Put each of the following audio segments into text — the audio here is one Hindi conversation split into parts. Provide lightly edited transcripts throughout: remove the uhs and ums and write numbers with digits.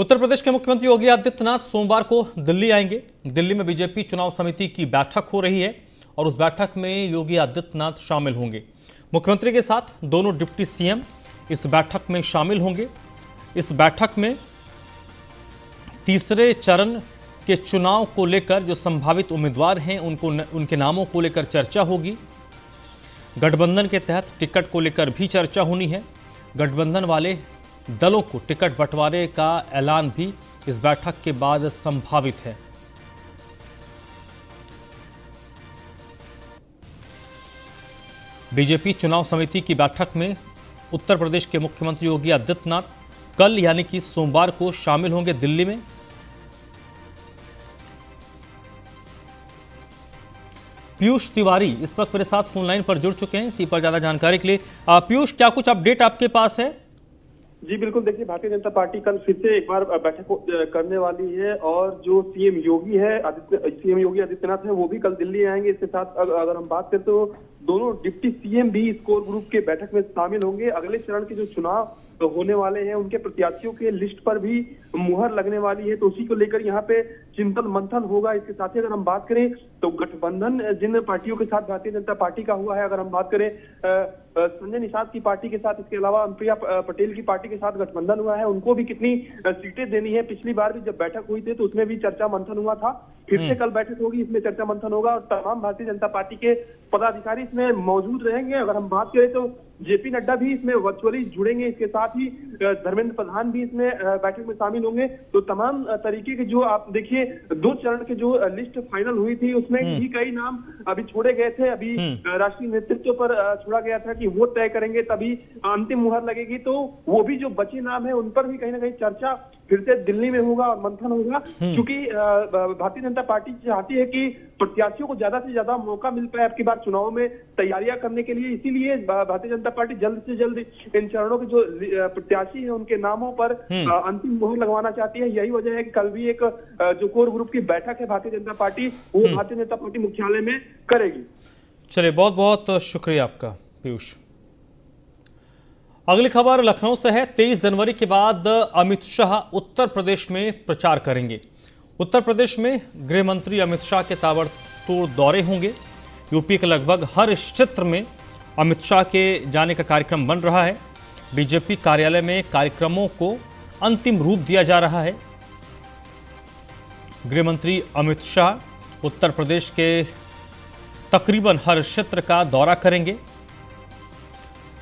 उत्तर प्रदेश के मुख्यमंत्री योगी आदित्यनाथ सोमवार को दिल्ली आएंगे। दिल्ली में बीजेपी चुनाव समिति की बैठक हो रही है और उस बैठक में योगी आदित्यनाथ शामिल होंगे। मुख्यमंत्री के साथ दोनों डिप्टी सीएम इस बैठक में शामिल होंगे। इस बैठक में तीसरे चरण के चुनाव को लेकर जो संभावित उम्मीदवार हैं उनके नामों को लेकर चर्चा होगी। गठबंधन के तहत टिकट को लेकर भी चर्चा होनी है। गठबंधन वाले दलों को टिकट बंटवारे का ऐलान भी इस बैठक के बाद संभावित है। बीजेपी चुनाव समिति की बैठक में उत्तर प्रदेश के मुख्यमंत्री योगी आदित्यनाथ कल यानी कि सोमवार को शामिल होंगे दिल्ली में। पीयूष तिवारी इस वक्त मेरे साथ फोन लाइन पर जुड़ चुके हैं इसी पर ज्यादा जानकारी के लिए। पीयूष, क्या कुछ अपडेट आपके पास है? जी बिल्कुल, देखिए भारतीय जनता पार्टी कल फिर से एक बार बैठक करने वाली है और जो सीएम योगी आदित्यनाथ है वो भी कल दिल्ली आएंगे। इसके साथ अगर हम बात करें तो दोनों डिप्टी सीएम भी इस कोर ग्रुप के बैठक में शामिल होंगे। अगले चरण के जो चुनाव होने वाले हैं उनके प्रत्याशियों के लिस्ट पर भी मुहर लगने वाली है, तो उसी को लेकर यहाँ पे चिंतन मंथन होगा। इसके साथ ही अगर हम बात करें तो गठबंधन जिन पार्टियों के साथ भारतीय जनता पार्टी का हुआ है, अगर हम बात करें संजय निषाद की पार्टी के साथ, इसके अलावा अनुप्रिया पटेल की पार्टी के साथ गठबंधन हुआ है, उनको भी कितनी सीटें देनी है। पिछली बार भी जब बैठक हुई थी तो उसमें भी चर्चा मंथन हुआ था। फिर से कल बैठक होगी, इसमें चर्चा मंथन होगा और तमाम भारतीय जनता पार्टी के पदाधिकारी इसमें मौजूद रहेंगे। अगर हम बात करें तो जेपी नड्डा भी इसमें वर्चुअली जुड़ेंगे। इसके साथ ही धर्मेंद्र प्रधान भी इसमें बैठक में शामिल होंगे। तो तमाम तरीके के जो आप देखिए 2 चरण के जो लिस्ट फाइनल हुई थी उसमें भी कई नाम अभी छोड़े गए थे। अभी राष्ट्रीय नेतृत्व पर छोड़ा गया था कि वो तय करेंगे तभी अंतिम मुहर लगेगी। तो वो भी जो बचे नाम है उन पर भी कहीं ना कहीं चर्चा फिर से दिल्ली में होगा और मंथन होगा, क्योंकि भारतीय जनता पार्टी चाहती है कि प्रत्याशियों को ज्यादा से ज्यादा मौका मिल पाए अब की बार चुनाव में तैयारियां करने के लिए। इसीलिए भारतीय जनता पार्टी जल्द से जल्द इन चरणों के जो प्रत्याशी हैं उनके नामों पर अंतिम मोहर लगवाना चाहती है। यही वजह है कि कल भी एक जो कोर ग्रुप की बैठक है भारतीय जनता पार्टी वो भारतीय जनता पार्टी मुख्यालय में करेगी। चलिए, बहुत बहुत शुक्रिया आपका पीयूष। अगली खबर लखनऊ से है। 23 जनवरी के बाद अमित शाह उत्तर प्रदेश में प्रचार करेंगे। उत्तर प्रदेश में गृह मंत्री अमित शाह के ताबड़तोड़ दौरे होंगे। यूपी के लगभग हर क्षेत्र में अमित शाह के जाने का कार्यक्रम बन रहा है। बीजेपी कार्यालय में कार्यक्रमों को अंतिम रूप दिया जा रहा है। गृह मंत्री अमित शाह उत्तर प्रदेश के तकरीबन हर क्षेत्र का दौरा करेंगे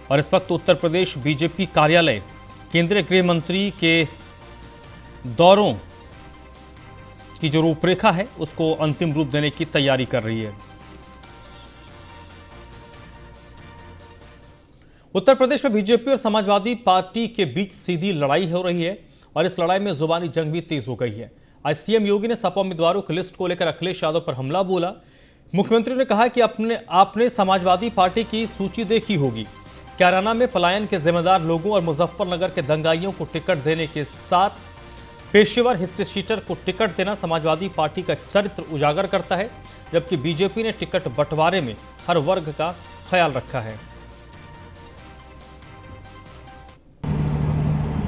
और इस वक्त उत्तर प्रदेश बीजेपी कार्यालय केंद्रीय गृह मंत्री के दौरों की जो रूपरेखा है उसको अंतिम रूप देने की तैयारी कर रही है। उत्तर प्रदेश में बीजेपी और समाजवादी पार्टी के बीच सीधी लड़ाई हो रही है और इस लड़ाई में जुबानी जंग भी तेज हो गई है। आज सीएम योगी ने सपा उम्मीदवारों की लिस्ट को लेकर अखिलेश यादव पर हमला बोला। मुख्यमंत्री ने कहा कि आपने समाजवादी पार्टी की सूची देखी होगी। कैराना में पलायन के जिम्मेदार लोगों और मुजफ्फरनगर के दंगाइयों को टिकट देने के साथ पेशेवर हिस्ट्री शीटर को टिकट देना समाजवादी पार्टी का चरित्र उजागर करता है, जबकि बीजेपी ने टिकट बंटवारे में हर वर्ग का ख्याल रखा है।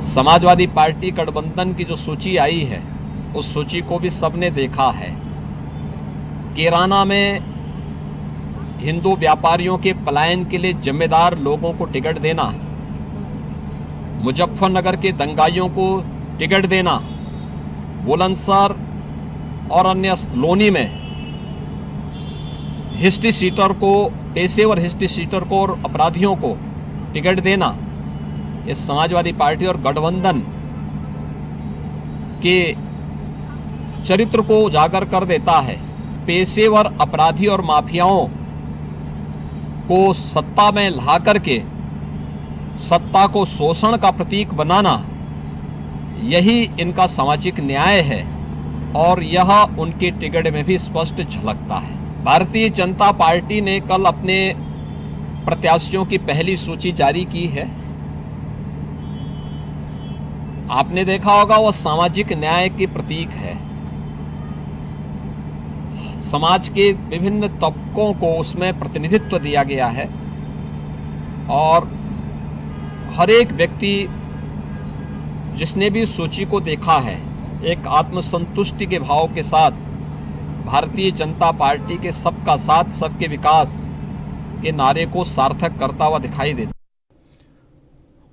समाजवादी पार्टी गठबंधन की जो सूची आई है उस सूची को भी सबने देखा है। कैराना में हिंदू व्यापारियों के पलायन के लिए जिम्मेदार लोगों को टिकट देना, मुजफ्फरनगर के दंगाइयों को टिकट देना, बुलंदशहर और अन्य लोनी में हिस्ट्री सीटर को, पेशेवर हिस्ट्री सीटर को और अपराधियों को टिकट देना, ये समाजवादी पार्टी और गठबंधन के चरित्र को उजागर कर देता है। पेशेवर अपराधी और माफियाओं को सत्ता में ला करके सत्ता को शोषण का प्रतीक बनाना, यही इनका सामाजिक न्याय है और यह उनके टिकट में भी स्पष्ट झलकता है। भारतीय जनता पार्टी ने कल अपने प्रत्याशियों की पहली सूची जारी की है। आपने देखा होगा वह सामाजिक न्याय के प्रतीक है। समाज के विभिन्न तबकों को उसमें प्रतिनिधित्व दिया गया है और हर एक व्यक्ति जिसने भी सूची को देखा है एक आत्मसंतुष्टि के भाव के साथ भारतीय जनता पार्टी के सबका साथ सबके विकास के नारे को सार्थक करता हुआ दिखाई देता।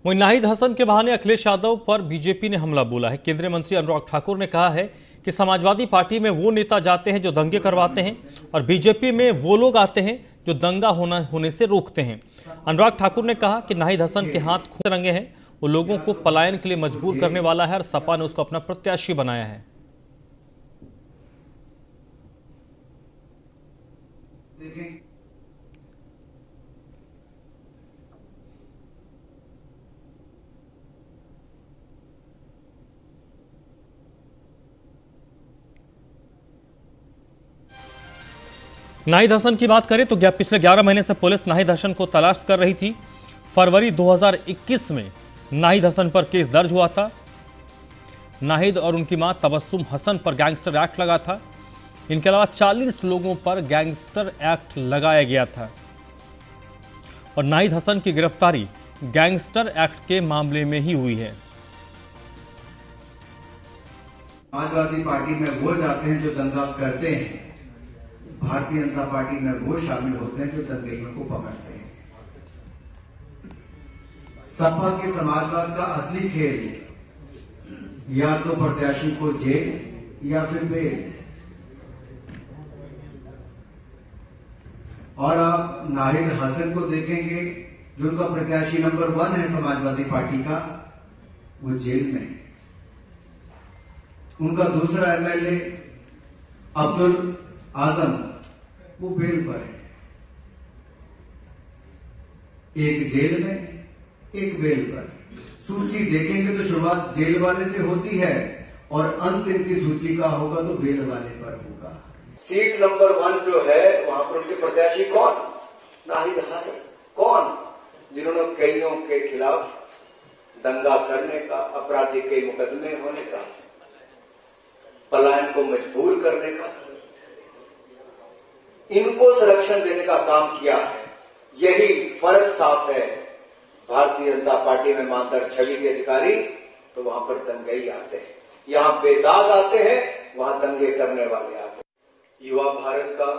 वहीं नाहिद हसन के बहाने अखिलेश यादव पर बीजेपी ने हमला बोला है। केंद्रीय मंत्री अनुराग ठाकुर ने कहा है कि समाजवादी पार्टी में वो नेता जाते हैं जो दंगे करवाते हैं और बीजेपी में वो लोग आते हैं जो दंगा होने से रोकते हैं। अनुराग ठाकुर ने कहा कि नाहिद हसन के हाथ खून रंगे हैं, वो लोगों को पलायन के लिए मजबूर करने वाला है और सपा ने उसको अपना प्रत्याशी बनाया है। नाहिद हसन की बात करें तो पिछले 11 महीने से पुलिस नाहिद हसन को तलाश कर रही थी। फरवरी 2021 में नाहिद हसन पर केस दर्ज हुआ था। नाहिद और उनकी मां तबस्सुम हसन पर गैंगस्टर एक्ट लगा था। इनके अलावा 40 लोगों पर गैंगस्टर एक्ट लगाया गया था और नाहिद हसन की गिरफ्तारी गैंगस्टर एक्ट के मामले में ही हुई है। समाजवादी पार्टी में वो जाते हैं जो दंगा करते हैं, भारतीय जनता पार्टी में वो शामिल होते हैं जो दंगइयों को पकड़ते हैं। सपा के समाजवाद का असली खेल या तो प्रत्याशी को जेल या फिर बेल। और आप नाहिद हसन को देखेंगे जो उनका प्रत्याशी नंबर 1 है समाजवादी पार्टी का, वो जेल में है। उनका दूसरा एमएलए अब्दुल आजम वो बेल पर है। एक जेल में, एक बेल पर। सूची देखेंगे तो शुरुआत जेल वाले से होती है और अंत इनकी सूची का होगा तो बेल वाले पर होगा। सीट नंबर 1 जो है वहां पर उनके प्रत्याशी कौन? नाहिद हसन। कौन? जिन्होंने कईयों के खिलाफ दंगा करने का, अपराधी के मुकदमे होने का, पलायन को मजबूर करने का, इनको संरक्षण देने का काम किया है। यही फर्क साफ है। भारतीय जनता पार्टी में ईमानदार छवि के अधिकारी तो वहां पर दंगई आते हैं, यहां बेदाग आते हैं, वहां दंगे करने वाले आते हैं। युवा भारत का,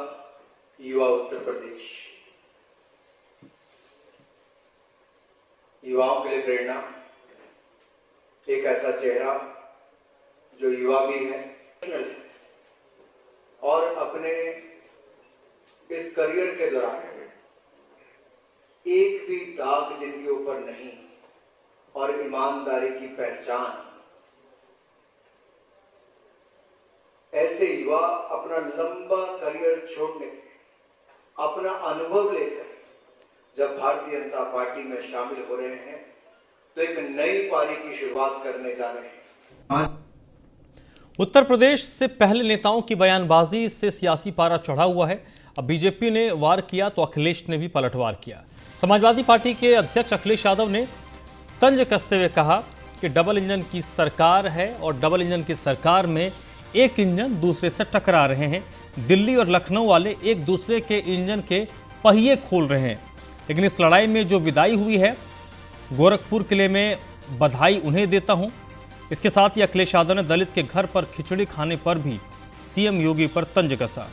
युवा उत्तर प्रदेश, युवाओं के लिए प्रेरणा, एक ऐसा चेहरा जो युवा भी है और अपने इस करियर के दौरान एक भी दाग जिनके ऊपर नहीं और ईमानदारी की पहचान, ऐसे युवा अपना लंबा करियर छोड़ने के, अपना अनुभव लेकर जब भारतीय जनता पार्टी में शामिल हो रहे हैं तो एक नई पारी की शुरुआत करने जा रहे हैं। उत्तर प्रदेश से पहले नेताओं की बयानबाजी से सियासी पारा चढ़ा हुआ है। अब बीजेपी ने वार किया तो अखिलेश ने भी पलटवार किया। समाजवादी पार्टी के अध्यक्ष अखिलेश यादव ने तंज कसते हुए कहा कि डबल इंजन की सरकार है और डबल इंजन की सरकार में एक इंजन दूसरे से टकरा रहे हैं। दिल्ली और लखनऊ वाले एक दूसरे के इंजन के पहिए खोल रहे हैं। लेकिन इस लड़ाई में जो विदाई हुई है, गोरखपुर किले में बधाई उन्हें देता हूं। इसके साथ ही अखिलेश यादव ने दलित के घर पर खिचड़ी खाने पर भी सीएम योगी पर तंज कसा।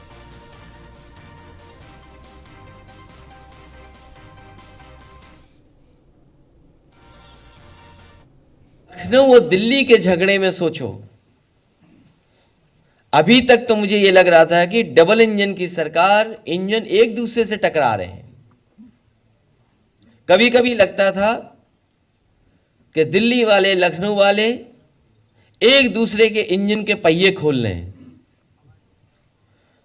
लखनऊ और दिल्ली के झगड़े में सोचो, अभी तक तो मुझे यह लग रहा था कि डबल इंजन की सरकार, इंजन एक दूसरे से टकरा रहे हैं। कभी कभी लगता था कि दिल्ली वाले, लखनऊ वाले एक दूसरे के इंजन के पहिए खोल रहे हैं।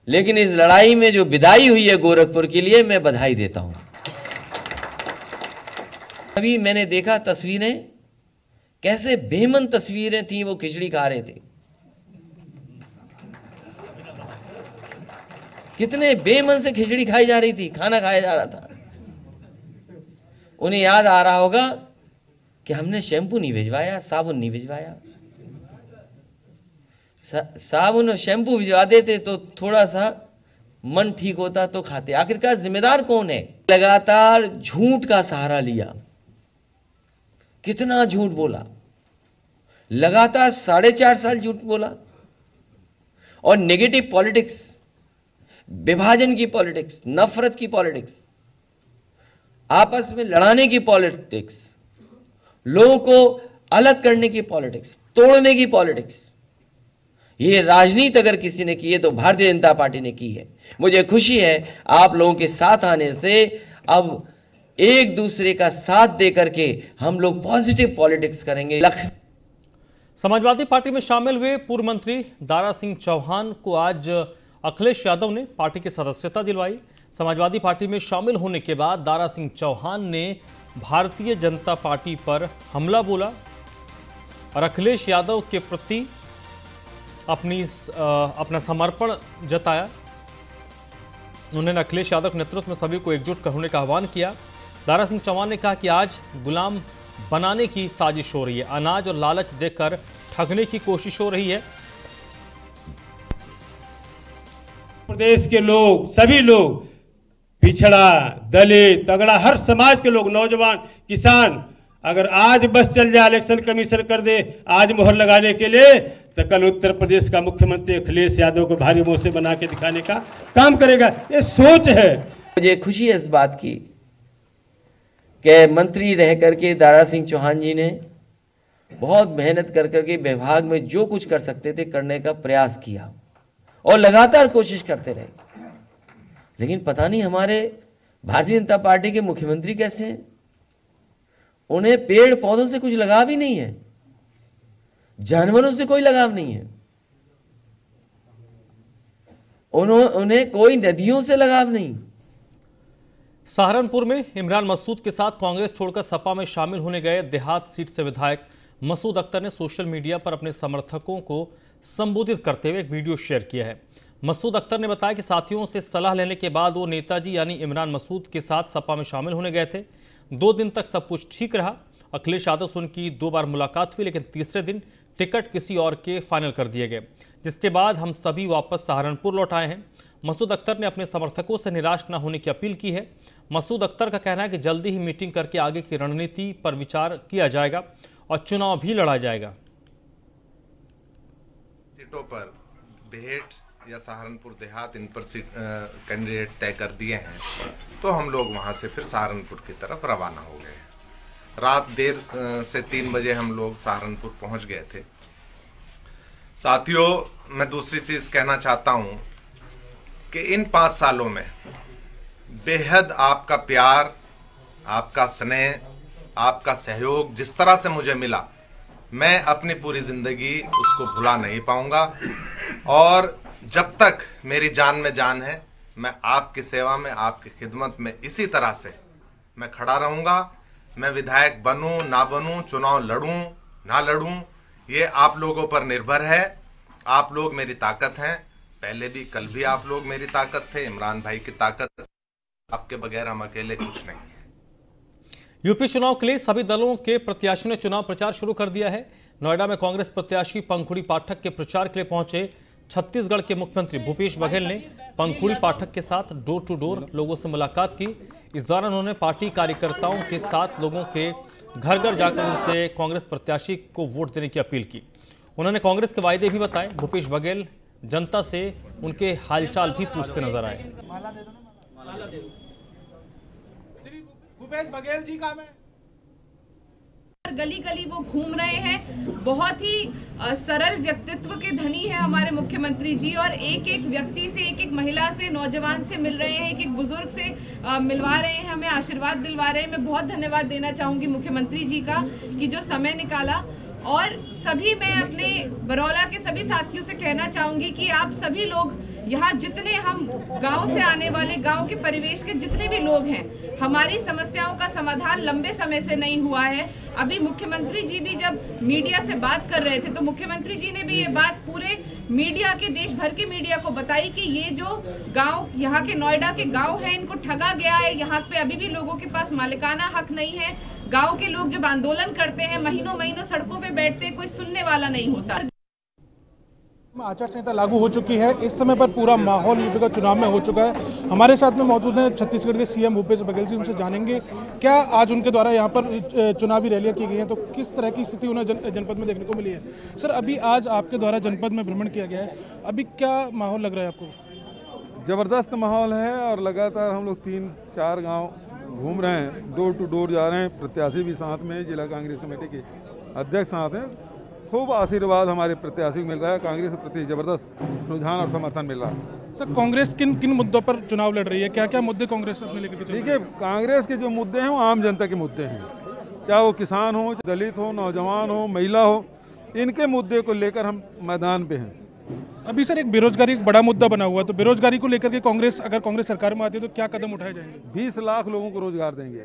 लेकिन इस लड़ाई में जो विदाई हुई है गोरखपुर के लिए, मैं बधाई देता हूं। अभी मैंने देखा तस्वीरें, कैसे बेमन तस्वीरें थी, वो खिचड़ी खा रहे थे। कितने बेमन से खिचड़ी खाई जा रही थी, खाना खाया जा रहा था। उन्हें याद आ रहा होगा कि हमने शैम्पू नहीं भिजवाया, साबुन नहीं भिजवाया। साबुन और शैम्पू भिजवा देते तो थोड़ा सा मन ठीक होता तो खाते। आखिरकार जिम्मेदार कौन है? लगातार झूठ का सहारा लिया, कितना झूठ बोला। लगातार 4.5 साल झूठ बोला और नेगेटिव पॉलिटिक्स, विभाजन की पॉलिटिक्स, नफरत की पॉलिटिक्स, आपस में लड़ाने की पॉलिटिक्स, लोगों को अलग करने की पॉलिटिक्स, तोड़ने की पॉलिटिक्स, ये राजनीति अगर किसी ने की है तो भारतीय जनता पार्टी ने की है। मुझे खुशी है आप लोगों के साथ आने से अब एक दूसरे का साथ देकर के हम लोग पॉजिटिव पॉलिटिक्स करेंगे। समाजवादी पार्टी में शामिल हुए पूर्व मंत्री दारा सिंह चौहान को आज अखिलेश यादव ने पार्टी की सदस्यता दिलवाई। समाजवादी पार्टी में शामिल होने के बाद दारा सिंह चौहान ने भारतीय जनता पार्टी पर हमला बोला और अखिलेश यादव के प्रति अपना समर्पण जताया। उन्होंने अखिलेश यादव के नेतृत्व में सभी को एकजुट होने का आह्वान किया। दारा सिंह चौहान ने कहा कि आज गुलाम बनाने की साजिश हो रही है, अनाज और लालच देकर ठगने की कोशिश हो रही है। प्रदेश के लोग, सभी लोग, पिछड़ा, दलित, तगड़ा, हर समाज के लोग, नौजवान, किसान, अगर आज बस चल जाए, इलेक्शन कमीशन कर दे आज मोहर लगाने के लिए, तो कल उत्तर प्रदेश का मुख्यमंत्री अखिलेश यादव को भारी मुंह से बना के दिखाने का काम करेगा। ये सोच है। मुझे खुशी है इस बात की कि मंत्री रह करके दारा सिंह चौहान जी ने बहुत मेहनत कर करके विभाग में जो कुछ कर सकते थे करने का प्रयास किया और लगातार कोशिश करते रहे। लेकिन पता नहीं हमारे भारतीय जनता पार्टी के मुख्यमंत्री कैसे हैं, उन्हें पेड़ पौधों से कुछ लगाव ही नहीं है, जानवरों से कोई लगाव नहीं है, उन्हें कोई नदियों से लगाव नहीं। सहारनपुर में इमरान मसूद के साथ कांग्रेस छोड़कर सपा में शामिल होने गए देहात सीट से विधायक मसूद अख्तर ने सोशल मीडिया पर अपने समर्थकों को संबोधित करते हुए एक वीडियो शेयर किया है। मसूद अख्तर ने बताया कि साथियों से सलाह लेने के बाद वो नेताजी यानी इमरान मसूद के साथ सपा में शामिल होने गए थे। 2 दिन तक सब कुछ ठीक रहा। अखिलेश यादव से उनकी 2 बार मुलाकात हुई, लेकिन तीसरे दिन टिकट किसी और के फाइनल कर दिए गए, जिसके बाद हम सभी वापस सहारनपुर लौट आए हैं। मसूद अख्तर ने अपने समर्थकों से निराश न होने की अपील की है। मसूद अख्तर का कहना है कि जल्दी ही मीटिंग करके आगे की रणनीति पर विचार किया जाएगा और चुनाव भी लड़ा जाएगा। सीटों पर बेहट या सहारनपुर देहात इन पर कैंडिडेट तय कर दिए हैं, तो हम लोग वहां से फिर सहारनपुर की तरफ रवाना हो गए। रात देर से 3 बजे हम लोग सहारनपुर पहुंच गए थे। साथियों, मैं दूसरी चीज कहना चाहता हूं कि इन 5 सालों में बेहद आपका प्यार, आपका स्नेह, आपका सहयोग जिस तरह से मुझे मिला, मैं अपनी पूरी जिंदगी उसको भुला नहीं पाऊंगा। और जब तक मेरी जान में जान है, मैं आपकी सेवा में, आपकी खिदमत में इसी तरह से मैं खड़ा रहूंगा। मैं विधायक बनूं ना बनूं, चुनाव लड़ूं ना लड़ूं, ये आप लोगों पर निर्भर है। आप लोग मेरी ताकत हैं, पहले भी, कल भी आप लोग मेरी ताकत थे, इमरान भाई की ताकत। आपके बगैर हम अकेले कुछ नहीं है। यूपी चुनाव के लिए सभी दलों के प्रत्याशियों ने चुनाव प्रचार शुरू कर दिया है। नोएडा में कांग्रेस प्रत्याशी पंखुड़ी पाठक के प्रचार के लिए पहुंचे छत्तीसगढ़ के मुख्यमंत्री भूपेश बघेल ने पंखुड़ी पाठक के साथ डोर टू डोर लोगों से मुलाकात की। इस दौरान उन्होंने पार्टी कार्यकर्ताओं के साथ लोगों के घर घर जाकर उनसे कांग्रेस प्रत्याशी को वोट देने की अपील की। उन्होंने कांग्रेस के वायदे भी बताए। भूपेश बघेल जनता से उनके हालचाल भी पूछते नजर आए। भूपेश बघेल जी का मैं गली गली वो घूम रहे हैं। बहुत ही सरल व्यक्तित्व के धनी है हमारे मुख्यमंत्री जी, और एक एक व्यक्ति से, एक एक महिला से, नौजवान से मिल रहे हैं, एक एक बुजुर्ग से मिलवा रहे हैं, हमें आशीर्वाद दिलवा रहे हैं। मैं बहुत धन्यवाद देना चाहूंगी मुख्यमंत्री जी का कि जो समय निकाला। और सभी, मैं अपने बरौला के सभी साथियों से कहना चाहूंगी कि आप सभी लोग यहाँ, जितने हम गांव से आने वाले, गांव के परिवेश के जितने भी लोग हैं, हमारी समस्याओं का समाधान लंबे समय से नहीं हुआ है। अभी मुख्यमंत्री जी भी जब मीडिया से बात कर रहे थे, तो मुख्यमंत्री जी ने भी ये बात पूरे मीडिया के, देश भर के मीडिया को बताई कि ये जो गांव, यहाँ के नोएडा के गांव हैं, इनको ठगा गया है। यहाँ पे अभी भी लोगों के पास मालिकाना हक नहीं है। गांव के लोग जब आंदोलन करते हैं, महीनों महीनों सड़कों पे बैठते हैं, कोई सुनने वाला नहीं होता। आचार संहिता लागू हो चुकी है। इस समय पर पूरा माहौल यूपी का चुनाव में हो चुका है। हमारे साथ में मौजूद हैं छत्तीसगढ़ के सीएम भूपेश बघेल जी, उनसे जानेंगे क्या आज उनके द्वारा यहाँ पर चुनावी रैलियाँ की गई हैं तो किस तरह की स्थिति उन्हें जनपद में देखने को मिली है। सर, अभी आज आपके द्वारा जनपद में भ्रमण किया गया है, अभी क्या माहौल लग रहा है आपको? ज़बरदस्त माहौल है और लगातार हम लोग 3-4 गाँव घूम रहे हैं, डोर टू डोर जा रहे हैं। प्रत्याशी भी साथ में, जिला कांग्रेस कमेटी के अध्यक्ष साथ हैं। खूब आशीर्वाद हमारे प्रत्याशी को मिल रहा है। कांग्रेस के प्रति जबरदस्त रुझान और समर्थन मिल रहा है। सर, कांग्रेस किन किन मुद्दों पर चुनाव लड़ रही है, क्या क्या मुद्दे कांग्रेस अपने लेकर के चल रही है? देखिए, कांग्रेस के जो मुद्दे हैं वो आम जनता के मुद्दे हैं, चाहे वो किसान हो, दलित हो, नौजवान हो, महिला हो, इनके मुद्दे को लेकर हम मैदान पे हैं। अभी सर एक बेरोजगारी एक बड़ा मुद्दा बना हुआ है, तो बेरोजगारी को लेकर के अगर कांग्रेस सरकार में आती है तो क्या कदम उठाए जाएंगे? 20 लाख लोगों को रोजगार देंगे,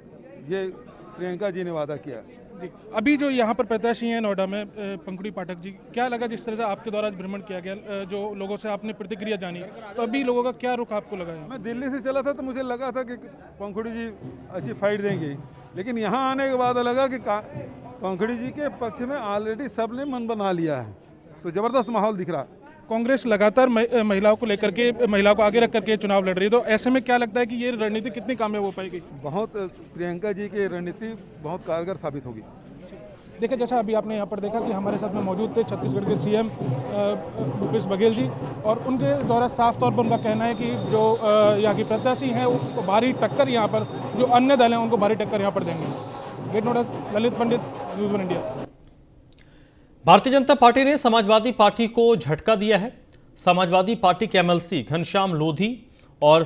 ये प्रियंका जी ने वादा किया जी। अभी जो यहाँ पर प्रत्याशी हैं नोएडा में पंकड़ी पाठक जी, क्या लगा जिस तरह से आपके द्वारा भ्रमण किया गया, जो लोगों से आपने प्रतिक्रिया जानी, तो अभी लोगों का क्या रुख आपको लगा है? मैं दिल्ली से चला था तो मुझे लगा था कि पंखुड़ी जी अच्छी फाइट देंगे, लेकिन यहाँ आने के बाद लगा कि पंखुड़ी जी के पक्ष में ऑलरेडी सबने मन बना लिया है, तो ज़बरदस्त माहौल दिख रहा है। कांग्रेस लगातार महिलाओं को लेकर के, महिलाओं को आगे रख करके चुनाव लड़ रही है, तो ऐसे में क्या लगता है कि ये रणनीति कितनी कामयाब हो पाएगी? बहुत, प्रियंका जी की रणनीति बहुत कारगर साबित होगी। देखिए, जैसा अभी आपने यहाँ पर देखा कि हमारे साथ में मौजूद थे छत्तीसगढ़ के सीएम भूपेश बघेल जी, और उनके द्वारा साफ तौर पर उनका कहना है कि जो यहाँ की प्रत्याशी हैं वो भारी टक्कर यहाँ पर, जो अन्य दल हैं उनको भारी टक्कर यहाँ पर देंगे। गेट नोटिस, ललित पंडित, news 1 India. Bharatiya Janata party ने समाजवादी पार्टी को झटका दिया है। समाजवादी पार्टी के एमएलसी घनश्याम लोधी और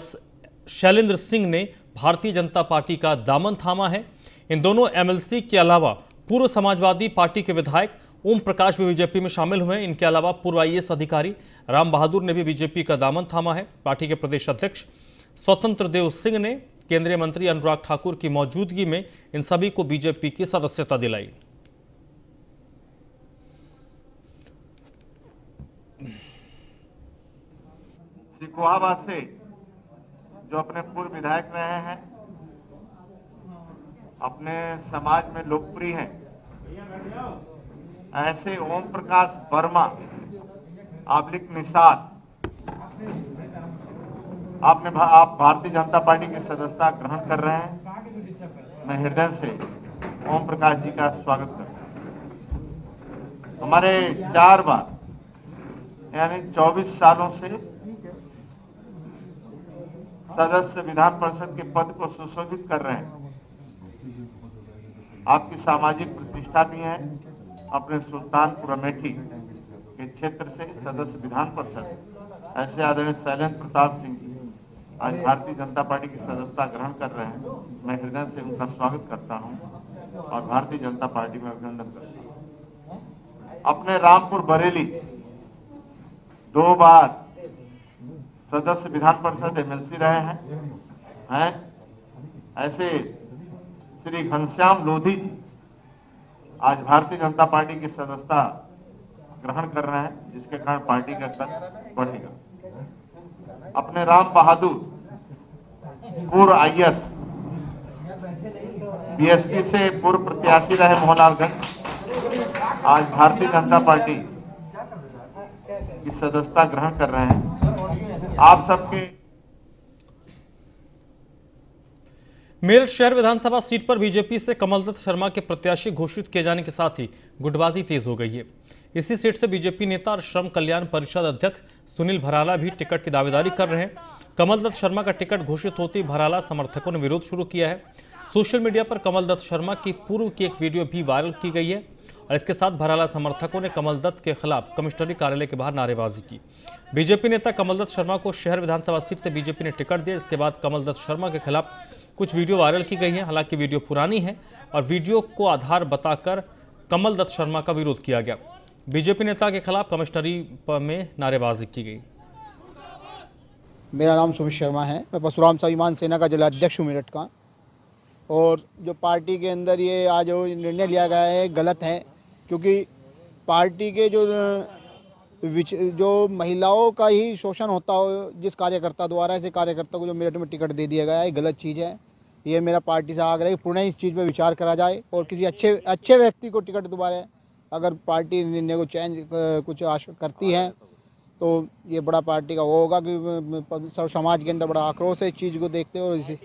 शैलेंद्र सिंह ने भारतीय जनता पार्टी का दामन थामा है। इन दोनों एमएलसी के अलावा पूर्व समाजवादी पार्टी के विधायक ओम प्रकाश भी बीजेपी में शामिल हुए हैं। इनके अलावा पूर्व आईएएस अधिकारी राम बहादुर ने भी बीजेपी का दामन थामा है। पार्टी के प्रदेश अध्यक्ष स्वतंत्र देव सिंह ने केंद्रीय मंत्री अनुराग ठाकुर की मौजूदगी में इन सभी को बीजेपी की सदस्यता दिलाई। सिकोहाबाद से जो अपने पूर्व विधायक रहे हैं, अपने समाज में लोकप्रिय हैं, ऐसे ओम प्रकाश वर्मा / निषाद, आप भारतीय जनता पार्टी की सदस्यता ग्रहण कर रहे हैं। मैं हृदय से ओम प्रकाश जी का स्वागत करता हूं। हमारे 4 बार यानी 24 सालों से सदस्य विधान परिषद के पद को सुशोभित कर रहे हैं। आपकी सामाजिक प्रतिष्ठा भी है। अपने सुल्तानपुर अमेठी के क्षेत्र से सदस्य विधान परिषद ऐसे आदरणीय शैलेंद्र प्रताप सिंह जी आज भारतीय जनता पार्टी की सदस्यता ग्रहण कर रहे हैं। मैं हृदय से उनका स्वागत करता हूं और भारतीय जनता पार्टी में अभिनंदन करता हूं। अपने रामपुर बरेली 2 बार सदस्य विधान परिषद एमएलसी रहे हैं। ऐसे श्री घनश्याम लोधी जी आज भारतीय जनता पार्टी की सदस्यता ग्रहण कर रहे हैं, जिसके कारण पार्टी का कद बढ़ेगा। अपने राम बहादुर पूर्व आईएएस, बीएसपी से पूर्व प्रत्याशी रहे मोहनलालगंज, आज भारतीय जनता पार्टी की सदस्यता ग्रहण कर रहे हैं। आप सबके मेरठ शहर विधानसभा सीट पर बीजेपी से कमलदत्त शर्मा के प्रत्याशी घोषित किए जाने के साथ ही गुटबाजी तेज हो गई है। इसी सीट से बीजेपी नेता और श्रम कल्याण परिषद अध्यक्ष सुनील भराला भी टिकट की दावेदारी कर रहे हैं। कमलदत्त शर्मा का टिकट घोषित होते ही भराला समर्थकों ने विरोध शुरू किया है। सोशल मीडिया पर कमलदत्त शर्मा की पूर्व की एक वीडियो भी वायरल की गई है और इसके साथ भराला समर्थकों ने कमलदत्त के खिलाफ कमिश्नरी कार्यालय के बाहर नारेबाजी की। बीजेपी नेता कमलदत्त शर्मा को शहर विधानसभा सीट से बीजेपी ने टिकट दिया। इसके बाद कमलदत्त शर्मा के खिलाफ कुछ वीडियो वायरल की गई हैं। हालांकि वीडियो पुरानी है और वीडियो को आधार बताकर कमलदत्त शर्मा का विरोध किया गया। बीजेपी नेता के खिलाफ कमिश्नरी में नारेबाजी की गई। मेरा नाम सुमित शर्मा है। मैं परशुराम स्वाभिमान सेना का जिला अध्यक्ष हूँ मेरठ का। और जो पार्टी के अंदर ये आज जो निर्णय लिया गया है गलत है, क्योंकि पार्टी के जो महिलाओं का ही शोषण होता हो जिस कार्यकर्ता द्वारा, ऐसे कार्यकर्ता को जो मेरठ में टिकट दे दिया गया है, गलत चीज़ है। ये मेरा पार्टी से आग्रह है कि पुनः इस चीज़ पर विचार करा जाए और किसी अच्छे व्यक्ति को टिकट दोबारा, अगर पार्टी निर्णय को चेंज कुछ करती है तो ये बड़ा पार्टी का वो होगा कि सर्व समाज के अंदर बड़ा आक्रोश है इस चीज़ को देखते हुए। और इसी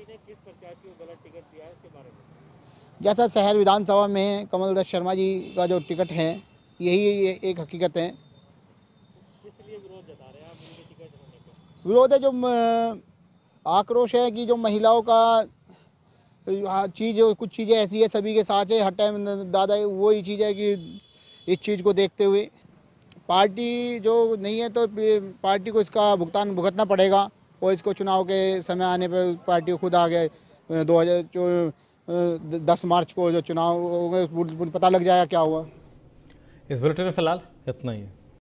जैसा शहर विधानसभा में कमल दत्त शर्मा जी का जो टिकट है, यही एक हकीकत है। विरोध है जो आक्रोश है कि जो महिलाओं का चीज़, कुछ चीज़ें ऐसी है सभी के साथ है, हर टाइम दादा वही चीज़ है कि इस चीज़ को देखते हुए पार्टी जो नहीं है तो पार्टी को इसका भुगतान भुगतना पड़ेगा। और इसको चुनाव के समय आने पर पार्टी को खुद आगे 10 मार्च को जो चुनाव होंगे पता लग जाएगा क्या हुआ। इस बुलेटिन में फिलहाल इतना ही है।